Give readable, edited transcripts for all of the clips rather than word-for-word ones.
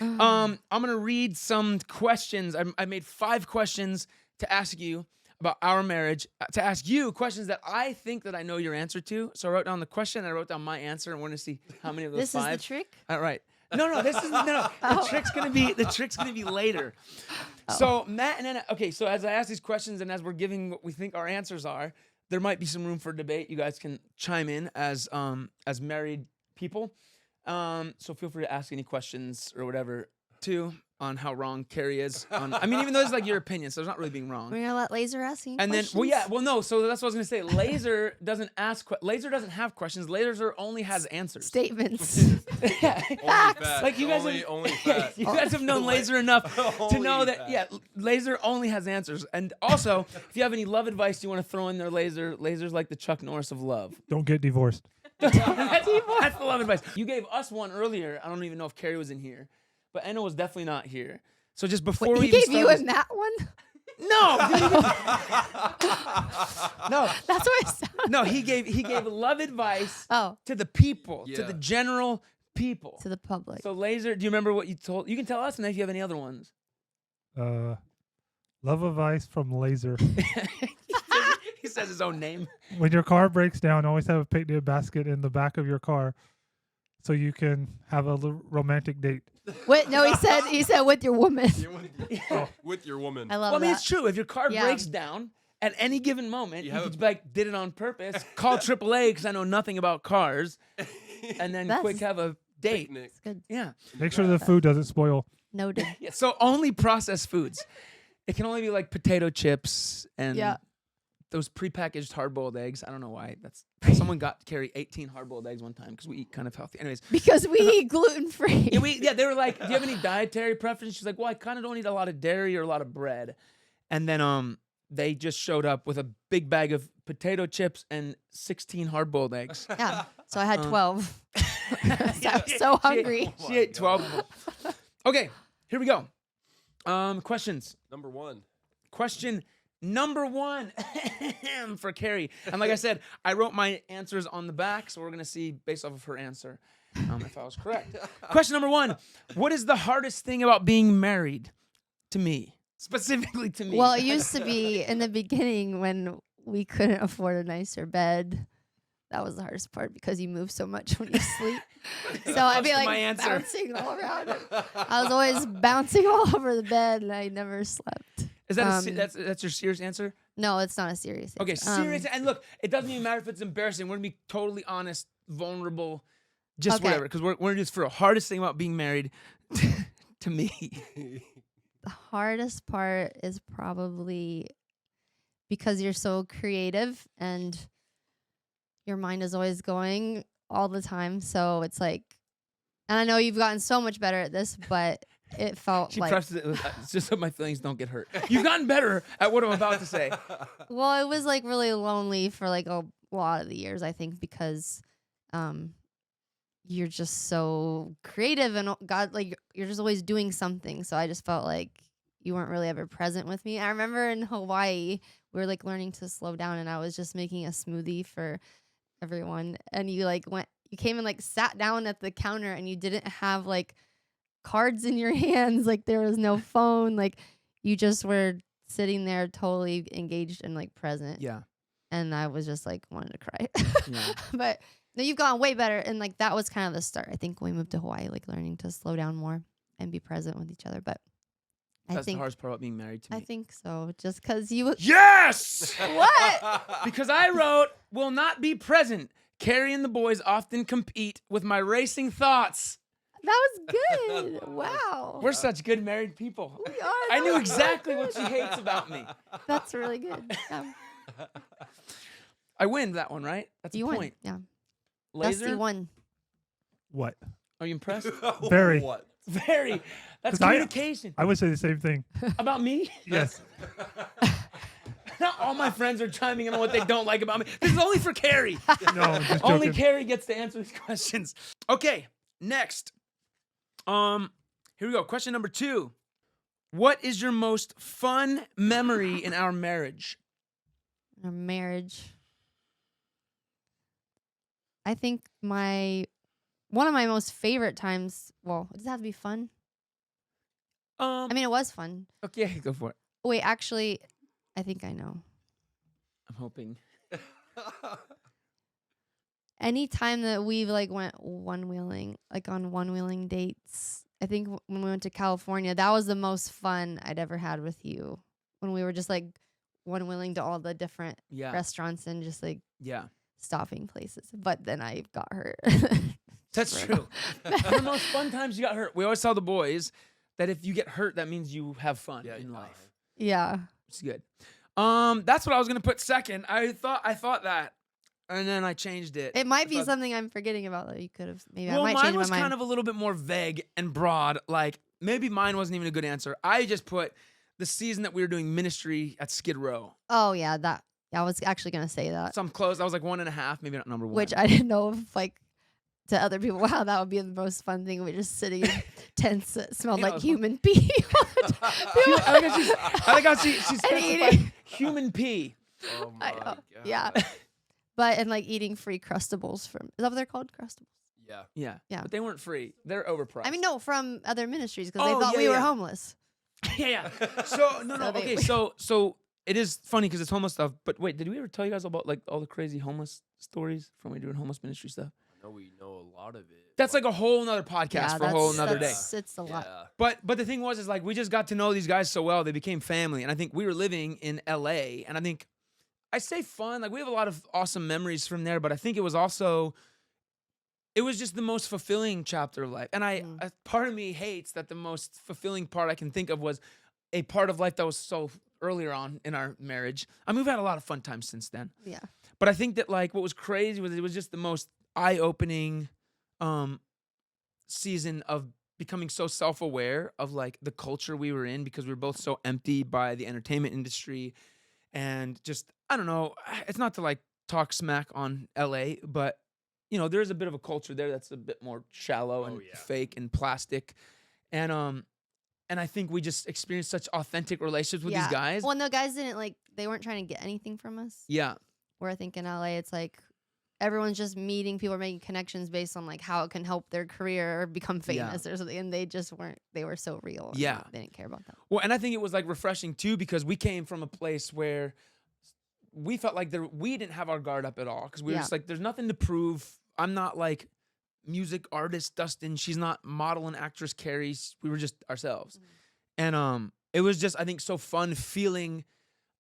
I'm gonna read some questions. I made 5 questions to ask you about our marriage. To ask you questions that I think that I know your answer to. So I wrote down the question. I wrote down my answer, and we're gonna see how many of those. This 5. is the trick? All right. No. This is no. The trick's gonna be later. So Matt and Anna. Okay. So as I ask these questions and as we're giving what we think our answers are, there might be some room for debate. You guys can chime in as married people. So feel free to ask any questions or whatever too on how wrong Carrie is. I mean, even though it's like your opinion, so it's not really being wrong. We're gonna let Laser ask you And questions? then, no. So that's what I was gonna say. Laser doesn't Laser doesn't have questions. Laser only has answers. Statements. Only facts. Like you guys only facts. you guys have known Laser enough to know that Laser only has answers. And also, if you have any love advice you want to throw in there, Laser's like the Chuck Norris of love. Don't get divorced. That's the love advice. You gave us one earlier. I don't even know if Carrie was in here, but Anna was definitely not here. So just before Wait, we he even gave you start and that one? no, no, That's what it sounds. no. He gave love advice Oh, to the people, to Yeah. the general people. to the public. So Laser, do you remember what you told? You can tell us, and if you have any other ones. Love advice from Laser. He says his own name. When your car breaks down, always have a picnic basket in the back of your car so you can have a romantic date. Wait, no, he said with your woman. With your woman. I love Well, I mean, that. it's true. If your car Yeah. breaks down at any given moment, You you have could be like, did it on purpose. Call AAA because I know nothing about cars, and then That's- quick have a date. Picnic. It's good. Yeah. Make sure the food doesn't spoil. Noted. Yeah. So only processed foods. It can only be like potato chips and Yeah. those prepackaged hard-boiled eggs. I don't know why. That's someone got Carrie 18 hard-boiled eggs one time because we eat kind of healthy. Anyways, Because we eat gluten free. yeah, they were like, "Do you have any dietary preference?" She's like, "Well, I kind of don't eat a lot of dairy or a lot of bread." And then they just showed up with a big bag of potato chips and 16 hard-boiled eggs. Yeah. So I had 12. Yeah, I was so she ate- hungry. She ate 12 of them. Okay, here we go. Questions. Number 1. Question number 1 for Carrie. And like I said, I wrote my answers on the back, so we're going to see based off of her answer if I was correct. Question number 1. What is the hardest thing about being married to me? Specifically to me. Well, it used to be in the beginning when we couldn't afford a nicer bed. That was the hardest part because you move so much when you sleep. So I'd be That's like my answer. bouncing all around. I was always bouncing all over the bed and I never slept. Is that that's your serious answer? No, it's not a serious Okay, answer. serious. And look, it doesn't even matter if it's embarrassing. We're going to be totally honest, vulnerable, just Okay. whatever. Because we're just for the hardest thing about being married to me. The hardest part is probably because you're so creative and your mind is always going all the time. So it's like, and I know you've gotten so much better at this, but it felt She like, prefaces it with, it's just so my feelings don't get hurt. You've gotten better at what I'm about to say. well, it was like really lonely for like a lot of the years, I think, because you're just so creative and God, like you're just always doing something. So I just felt like you weren't really ever present with me. I remember in Hawaii, we were like learning to slow down and I was just making a smoothie for everyone. And you came and like sat down at the counter and you didn't have like cards in your hands. Like there was no phone. Like you just were sitting there totally engaged and like present. Yeah. And I was just like wanted to cry. Yeah. But no, you've gotten way better. And like that was kind of the start. I think when we moved to Hawaii, like learning to slow down more and be present with each other. But That's I think the hardest part about being married to me. I think so. Just because you Yes! What? Because I wrote, will not be present. Carrie and the boys often compete with my racing thoughts. That was good. Wow. We're such good married people. We are. I knew That's exactly good. what she hates about me. That's really good. Yeah. I win that one, right? That's You a won. point. Yeah. Laser, Dusty won. What? are you impressed? Very. What? Very. That's 'Cause communication. I would say the same thing. About me? Yes. Not all my friends are chiming in on what they don't like about me. This is only for Carrie. No, just Only joking. Carrie gets to answer these questions. Okay, next. Here we go. Question number 2. What is your most fun memory in our marriage? Our marriage. I think one of my most favorite times, well, does it have to be fun? I mean, it was fun. Okay, go for it. Wait, actually, I think I know. I'm hoping. Anytime that we've like went one-wheeling, like on one-wheeling dates, I think when we went to California, that was the most fun I'd ever had with you. When we were just like one-wheeling to all the different Yeah. restaurants and just like Yeah. stopping places. But then I got hurt. That's true. The most fun times you got hurt. We always tell the boys that if you get hurt, that means you have fun in life. Yeah. It's good. That's what I was gonna put second. I thought that, and then I changed it. It might I be thought- something I'm forgetting about that you could have. Maybe Well, I might mine change was my mind. kind of a little bit more vague and broad. Like maybe mine wasn't even a good answer. I just put the season that we were doing ministry at Skid Row. Oh yeah, that. I was actually gonna say that, So I'm close. I was like 1.5, maybe not number one. which I didn't know if like to other people. Wow, that would be the most fun thing. We're just sitting in tents that smelled You know, like human pee. I like how she specified eating. human pee. Oh I my know. God. Yeah. But and like eating free Crustables from. Is that what they're called? Crustables. Yeah. Yeah. Yeah. But they weren't free. They're overpriced. I mean, no, from other ministries because Oh, they thought yeah, we were yeah. homeless. yeah. So no. So they- Okay. So it is funny because it's homeless stuff. But wait, did we ever tell you guys about like all the crazy homeless stories from when we were doing homeless ministry stuff? I know we know a lot of it. That's like a whole nother podcast Yeah, for a whole nother day. It's a lot. Yeah. But the thing was like we just got to know these guys so well. They became family, and I think we were living in LA, and I think I say fun. Like we have a lot of awesome memories from there, but I think it was just the most fulfilling chapter of life. And a part of me hates that the most fulfilling part I can think of was a part of life that was so earlier on in our marriage. I mean, we've had a lot of fun times since then. Yeah. But I think that like what was crazy was it was just the most eye-opening season of becoming so self-aware of like the culture we were in because we were both so empty by the entertainment industry and just I don't know, it's not to like talk smack on LA, but you know, there's a bit of a culture there that's a bit more shallow and fake and plastic. And I think we just experienced such authentic relationships with these guys. Well, and the guys didn't like. They weren't trying to get anything from us. Yeah. Where I think in LA, it's like everyone's just meeting. People are making connections based on like how it can help their career or become famous or something. And they just weren't. They were so real. And Yeah. They didn't care about that. Well, and I think it was like refreshing too because we came from a place where we felt like we didn't have our guard up at all because we were just like, there's nothing to prove. I'm not like music artist Dustin. She's not model and actress Carrie. We were just ourselves. And it was just, I think, so fun feeling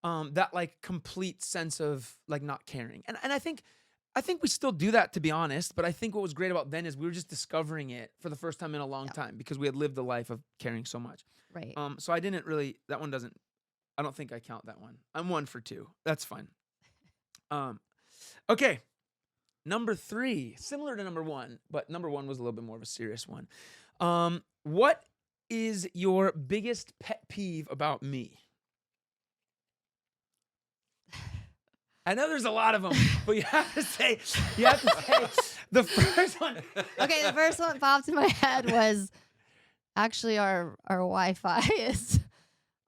that like complete sense of like not caring. And I think we still do that, to be honest. But I think what was great about then is we were just discovering it for the first time in a long time because we had lived the life of caring so much. Right. So I didn't really, that one doesn't, I don't think I count that one. I'm 1 for 2. That's fine. Okay. Number 3, similar to number 1, but number 1 was a little bit more of a serious one. What is your biggest pet peeve about me? I know there's a lot of them, but you have to say the first one. Okay, the first one popped in my head was actually our Wi-Fi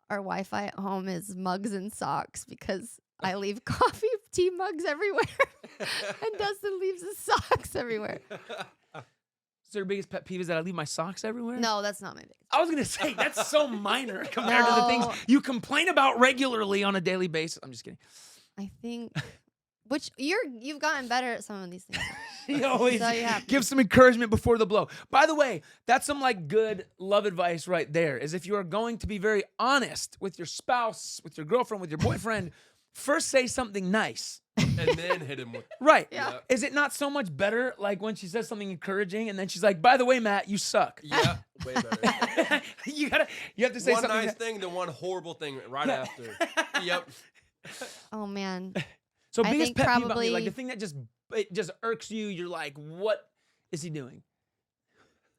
at home is mugs and socks because I leave coffee tea mugs everywhere and Dustin leaves his socks everywhere. So your biggest pet peeve is that I leave my socks everywhere? No, that's not my biggest. I was gonna say that's so minor compared to the things No. you complain about regularly on a daily basis. I'm just kidding. I think which you've gotten better at some of these things. You always So you have- give some encouragement before the blow. By the way, that's some like good love advice right there. Is if you are going to be very honest with your spouse, with your girlfriend, with your boyfriend, first say something nice. And then hit him with. Right. Yeah. Is it not so much better like when she says something encouraging and then she's like, by the way, Matt, you suck. Yeah, way better. you have to say One something. nice thing, then one horrible thing right after. Yep. Oh man. So I biggest think pet peeve about me, probably- like the thing that just irks you, you're like, what is he doing?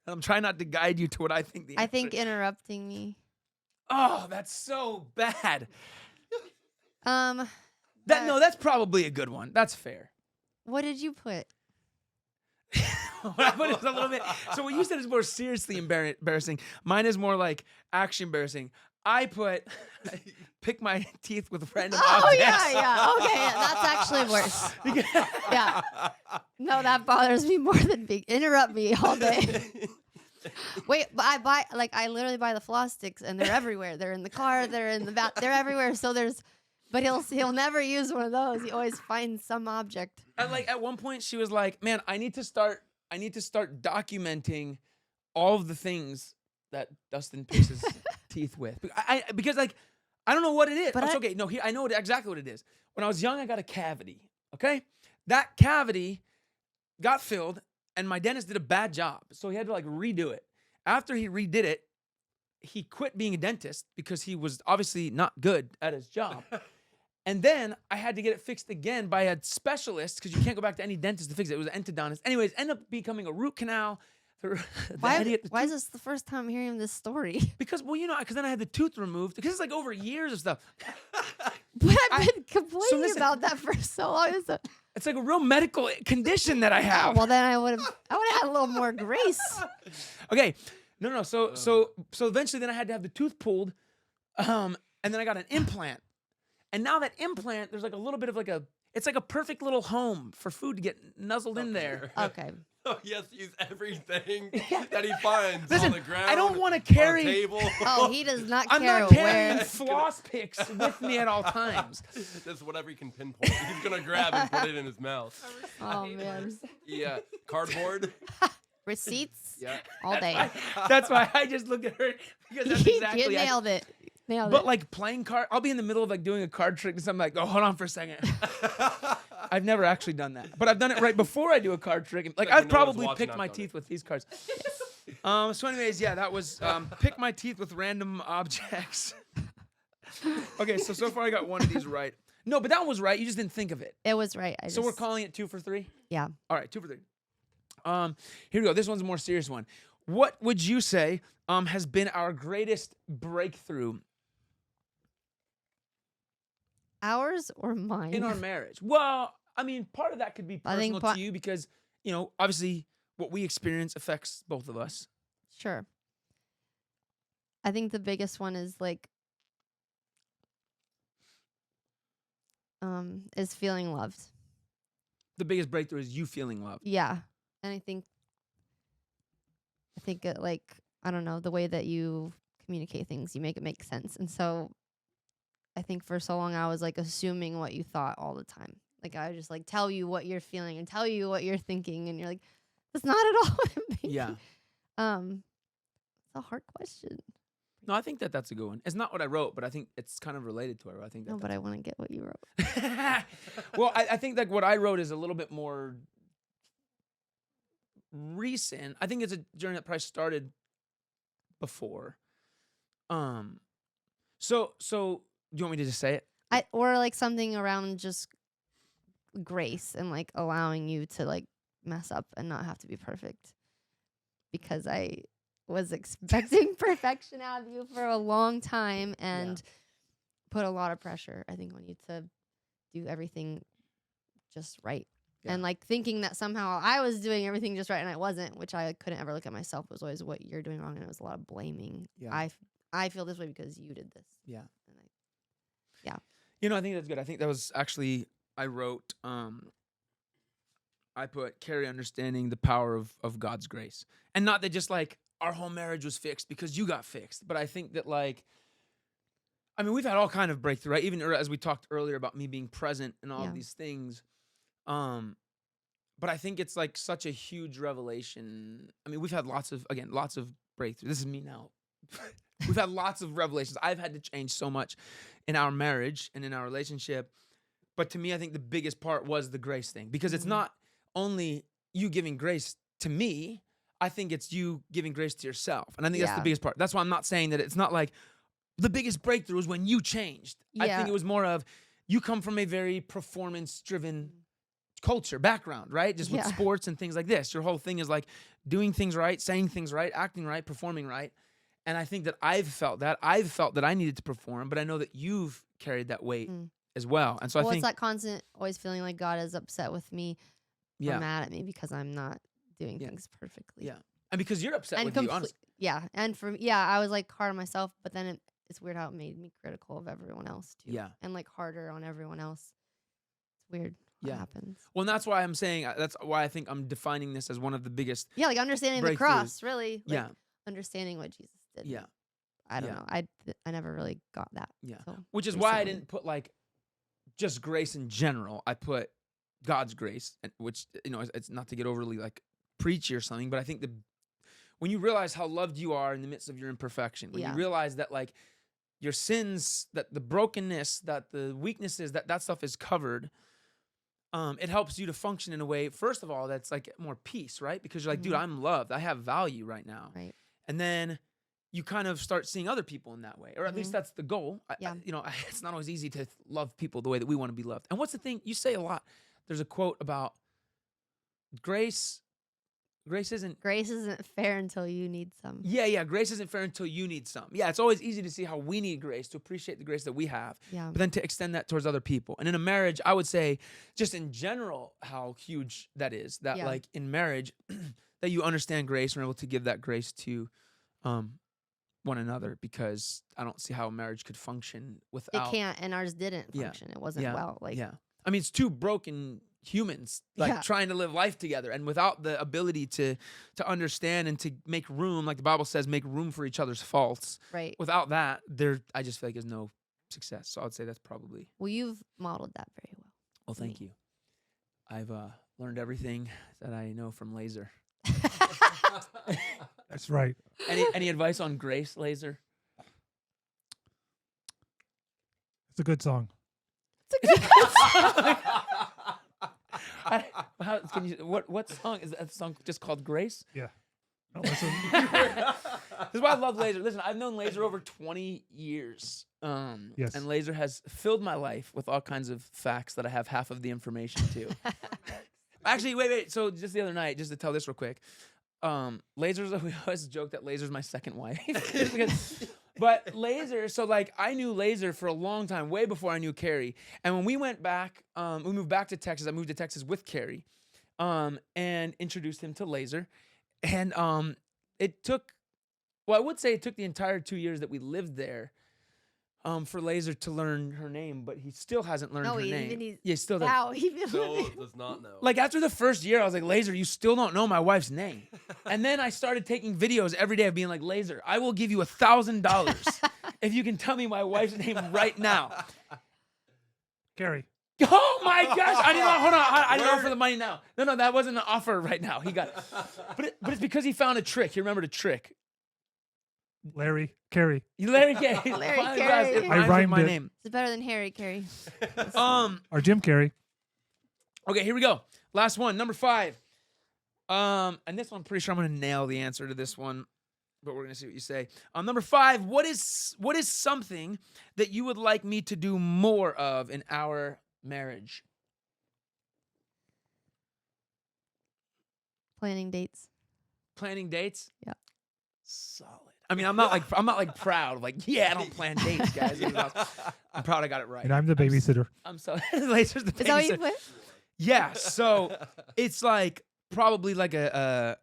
And I'm trying not to guide you to what I think the I answer think is. interrupting me. Oh, that's so bad. Um That's probably a good one. That's fair. what did you put? What I put is a little bit. So what you said is more seriously embarrassing. Mine is more like actually embarrassing. I put pick my teeth with random Oh objects. yeah. Okay, that's actually worse. Yeah. No, that bothers me more than interrupt me all day. Wait, but I literally buy the floss sticks, and they're everywhere. They're in the car. They're in the bath. They're everywhere. So but he'll never use one of those. He always finds some object. And like at one point, she was like, "Man, I need to start documenting all of the things that Dustin picks his teeth with." Because like I don't know what it is. But Okay, no, I know exactly what it is. When I was young, I got a cavity. Okay, that cavity got filled, and my dentist did a bad job, so he had to like redo it. After he redid it, he quit being a dentist because he was obviously not good at his job. And then I had to get it fixed again by a specialist because you can't go back to any dentist to fix it. It was an endodontist. Anyways, ended up becoming a root canal. Why is this the first time hearing this story? Because, well, because then I had the tooth removed. Because it's like over years of stuff. But I've been complaining listen- about that for so long. It's like a real medical condition that I have. Well, then I would have had a little more grace. Okay. No. So eventually then I had to have the tooth pulled. And then I got an implant. And now that implant, there's like a little bit of it's like a perfect little home for food to get nuzzled in there. Okay. Oh, he has to use everything that he finds Listen, on the ground. I don't want to on the carry. table. Oh, he does not I'm care not where. carrying floss picks with me at all times. That's whatever he can pinpoint. He's gonna grab and put it in his mouth. Oh man. Yeah, cardboard. Receipts. Yeah. All day. That's why I just look at her because that's You exactly. nailed it. Nailed But it. like playing card, I'll be in the middle of like doing a card trick and something like, oh, hold on for a second. I've never actually done that, but I've done it right before I do a card trick. Like Like I've when no one's probably watching, picked I've my done teeth it. with these cards. So anyways, yeah, that was pick my teeth with random objects. Okay, so far I got one of these right. No, but that one was right. You just didn't think of it. It was right. So we're calling it 2 for 3. Yeah. All right, 2 for 3. Here we go. This one's a more serious one. What would you say has been our greatest breakthrough Ours or mine? in our marriage? Well, I mean, part of that could be I think personal to you because, obviously what we experience affects both of us. Sure. I think the biggest one is is feeling loved. The biggest breakthrough is you feeling loved. Yeah. And I think it I don't know, the way that you communicate things, you make it make sense. And so I think for so long I was assuming what you thought all the time. I would just tell you what you're feeling and tell you what you're thinking, and you're like, that's not at all what I'm thinking. Yeah. It's a hard question. No, I think that's a good one. It's not what I wrote, but I think it's kind of related to it. I think No, but I want to get what you wrote. Well, I think what I wrote is a little bit more recent. I think it's a journey that probably started before. So do you want me to just say it? Or something around just grace and allowing you to mess up and not have to be perfect, because I was expecting perfection out of you for a long time and put a lot of pressure, I think, on you to do everything just right. Yeah. And thinking that somehow I was doing everything just right and I wasn't, which I couldn't ever look at myself. It was always what you're doing wrong, and it was a lot of blaming. Yeah. I feel this way because you did this. Yeah. And I think that's good. I think that was actually, I wrote, I put Carrie understanding the power of God's grace. And not that just our whole marriage was fixed because you got fixed. But I think that we've had all kind of breakthrough, right? Even as we talked earlier about me being present and all of these things. But I think it's such a huge revelation. I mean, we've had lots of breakthrough. This is me now. We've had lots of revelations. I've had to change so much in our marriage and in our relationship. But to me, I think the biggest part was the grace thing, because it's not only you giving grace to me. I think it's you giving grace to yourself. And I think that's the biggest part. That's why I'm not saying that it's not the biggest breakthrough was when you changed. I think it was more of you come from a very performance-driven culture background, right? Just with sports and things like this. Your whole thing is doing things right, saying things right, acting right, performing right. And I think that I've felt that. I've felt that I needed to perform, but I know that you've carried that weight as well. And so I think it's that constant always feeling like God is upset with me or mad at me because I'm not doing things perfectly. Yeah. And because you're upset with you, honestly. Yeah. And I was hard on myself, but then it's weird how it made me critical of everyone else too. Yeah. And harder on everyone else. It's weird. what Yeah. happens. Well, and that's why I'm saying, that's why I think I'm defining this as one of the biggest. Yeah, like understanding the breakthroughs. cross, really. Like, Yeah. understanding what Jesus did. Yeah. I don't Yeah. know. I never really got that. Yeah. So Which is why I recently. didn't put like just grace in general. I put God's grace, which, it's not to get overly like preachy or something, but I think when you realize how loved you are in the midst of your imperfection, when you Yeah. realize that like your sins, that the brokenness, that the weaknesses, that stuff is covered, it helps you to function in a way, first of all, that's like more peace, right? Because you're like, dude, Mhm. I'm loved. I have value right now. Right. And then you kind of start seeing other people in that way, or at least Mhm. that's the goal. Yeah. It's not always easy to love people the way that we want to be loved. And what's the thing? You say a lot. There's a quote about grace. Grace isn't. Grace isn't fair until you need some. Yeah. Grace isn't fair until you need some. Yeah, it's always easy to see how we need grace, to appreciate the grace that we have, Yeah. but then to extend that towards other people. And in a marriage, I would say, just in general, how huge that is. That Yeah. like in marriage, that you understand grace and are able to give that grace to one another, because I don't see how a marriage could function It without. can't, and ours didn't Yeah. function. It wasn't Yeah. well. Like, Yeah. I mean, it's two broken humans like Yeah. trying to live life together, and without the ability to understand and to make room, like the Bible says, make room for each other's faults. right. Without that, I just feel like there's no success. So I would say that's probably. Well, you've modeled that very well. Well, thank you. I've learned everything that I know from Laser. That's right. Any advice on grace, Laser? It's a good song. What song is that? Song just called Grace? Yeah. Oh, listen. This is why I love Laser. Listen, I've known Laser over 20 years. Yes. And Laser has filled my life with all kinds of facts that I have half of the information to. Actually, wait. So just the other night, just to tell this real quick, we always joke that Laser's my second wife. But Laser, so like I knew Laser for a long time, way before I knew Carrie. And when we went back, we moved back to Texas. I moved to Texas with Carrie, and introduced him to Laser. And it took, well, I would say it took the entire 2 years that we lived there, for Laser to learn her name, but he still hasn't learned her name. Yeah, still doesn't. Wow, even Still does not know. Like after the first year, I was like, Laser, you still don't know my wife's name. And then I started taking videos every day of being like, Laser, I will give you $1,000 if you can tell me my wife's name right now. Carrie. Oh my gosh! I didn't know. Hold on, I didn't offer the money now. No, that wasn't an offer right now. He got, but it's because he found a trick. He remembered a trick. Larry. Carrie. Larry Carey. Larry Finally, Carey. guys, it I rhymes with rhymed my it. name. it's better than Harry Carey. Or Jim Carrey. Okay, here we go. Last one, number 5. And this one, I'm pretty sure I'm gonna nail the answer to this one, but we're gonna see what you say. Number 5, what is something that you would like me to do more of in our marriage? Planning dates. Planning dates? Yeah. Solid. I mean, I'm not like proud. Like, yeah, I don't plan dates, guys. I'm proud I got it right. And I'm the babysitter. I'm so Laser's the Is that what you babysitter. put? Yeah, so it's like probably like a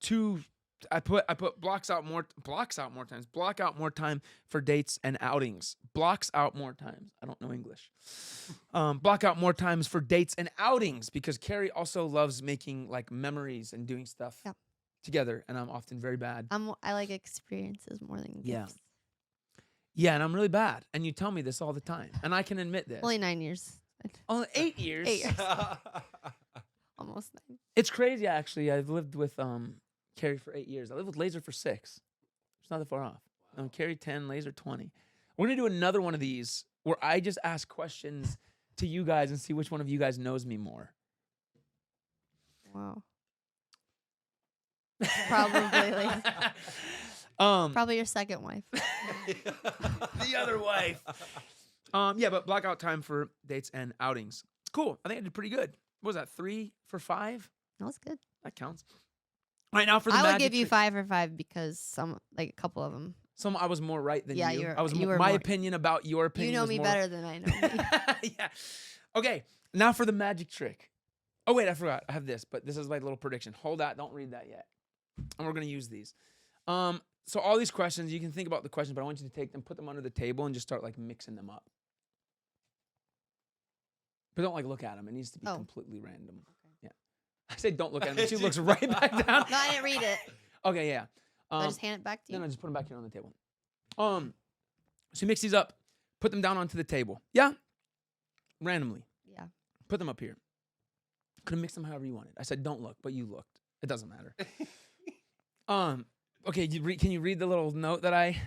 2. I put block out more time for dates and outings. Blocks out more times. I don't know English. Block out more times for dates and outings, because Carrie also loves making like memories and doing stuff Yep. together, and I'm often very bad. I like experiences more than Yeah. gifts. Yeah, and I'm really bad, and you tell me this all the time, and I can admit this. Only 9 years. Only 8 years. 8 years. Almost 9. It's crazy, actually. I've lived with Carrie for 8 years. I lived with Laser for 6. It's not that far off. Carrie 10, Laser 20. We're gonna do another one of these where I just ask questions to you guys and see which one of you guys knows me more. Wow. Probably like probably your second wife. The other wife. Yeah, but block out time for dates and outings. Cool. I think I did pretty good. What was that? 3 for 5? That was good. That counts. Right now for the I would magic give you trick. 5 for 5 because a couple of them. I was more right than Yeah, you. you I was were my more- opinion about your opinion. You know was me more, better than I know me. Yeah. Okay. Now for the magic trick. Oh wait, I forgot. I have this, but this is my little prediction. Hold that. Don't read that yet. And we're gonna use these. So all these questions, you can think about the questions, but I want you to take them, put them under the table, and just start like mixing them up. But don't like look at them. It needs to be Oh. completely random. Yeah. I say don't look at them. And she looks right back down. No, I didn't read it. Okay, yeah. So I just hand it back to you. No, just put them back here on the table. So you mix these up, put them down onto the table. Yeah? Randomly. Yeah. Put them up here. Could have mixed them however you wanted. I said don't look, but you looked. It doesn't matter. Okay, can you read the little note that I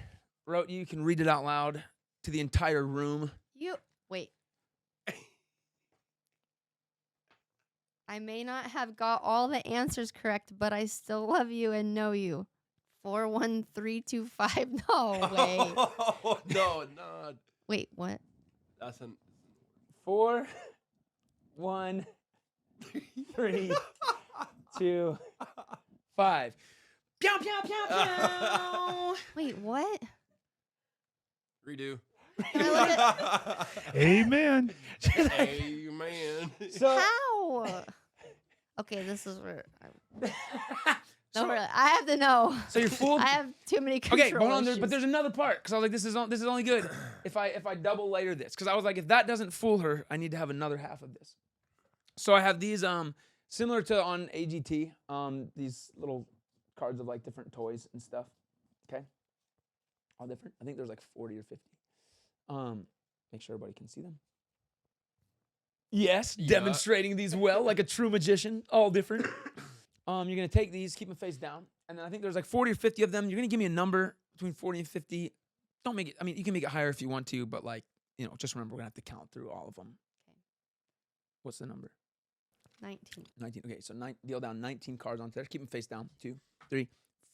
wrote you? You can read it out loud to the entire room. Wait. I may not have got all the answers correct, but I still love you and know you. 41325. No way. No, no. Wait, what? That's an 4, 1, 3, 2, 5. Pew, pew, pew, pew. Wait, what? redo. Can I look at Amen. Hey, man. So, how? Okay, this is where so, I have to know. so you're fooled. I have too many control Okay, but hold on. But issues. there's another part because I was like, this is only good if I double layer this because I was like, if that doesn't fool her, I need to have another half of this. So I have these similar to on AGT these little cards of like different toys and stuff. Okay, all different. I think there's like 40 or 50. Make sure everybody can see them. Yes, Yeah. demonstrating these well like a true magician. All different. You're gonna take these, keep them face down, and then I think there's like 40 or 50 of them. You're gonna give me a number between 40 and 50. Don't make it. I mean, you can make it higher if you want to, but like, just remember we're gonna have to count through all of them. Okay. What's the number? 19. 19. Okay, so deal down 19 cards onto there. Keep them face down. 2, 3,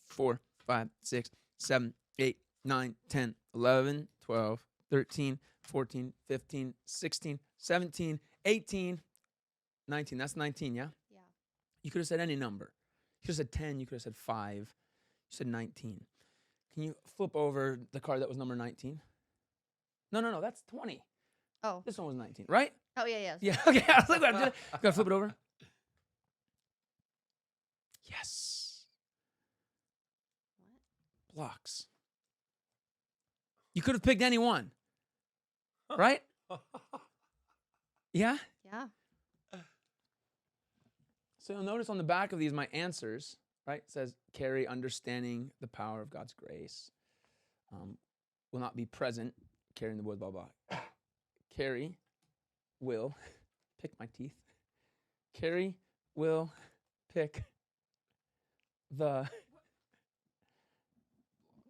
4, 5, 6, 7, 8, 9, 10, 11, 12, 13, 14, 15, 16, 17, 18, 19. That's 19, yeah? Yeah. You could have said any number. You could have said 10. You could have said 5. You said 19. Can you flip over the card that was number 19? No. That's 20. Oh. This one was 19, right? Oh, yeah. Yeah, okay. I was like, what? Gotta flip it over. Yes. Blocks. You could have picked any one, right? Yeah? Yeah. So you'll notice on the back of these, my answers, right? It says, Carrie, understanding the power of God's grace. Will not be present, carrying the wood, blah, blah. Carrie will pick my teeth. Carrie will pick the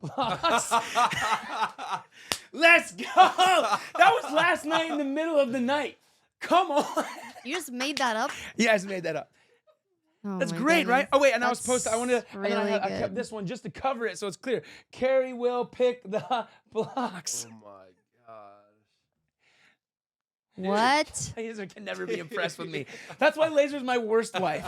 blocks. Let's go. That was last night in the middle of the night. Come on. You just made that up? Yeah, I just made that up. Oh, That's my great, right? goodness. Oh, wait, and I was That's supposed to, I wanted to, and then really I kept good. this one just to cover it so it's clear. Carrie will pick the blocks. Oh my gosh. What? Laser can never be impressed with me. That's why Laser's my worst wife.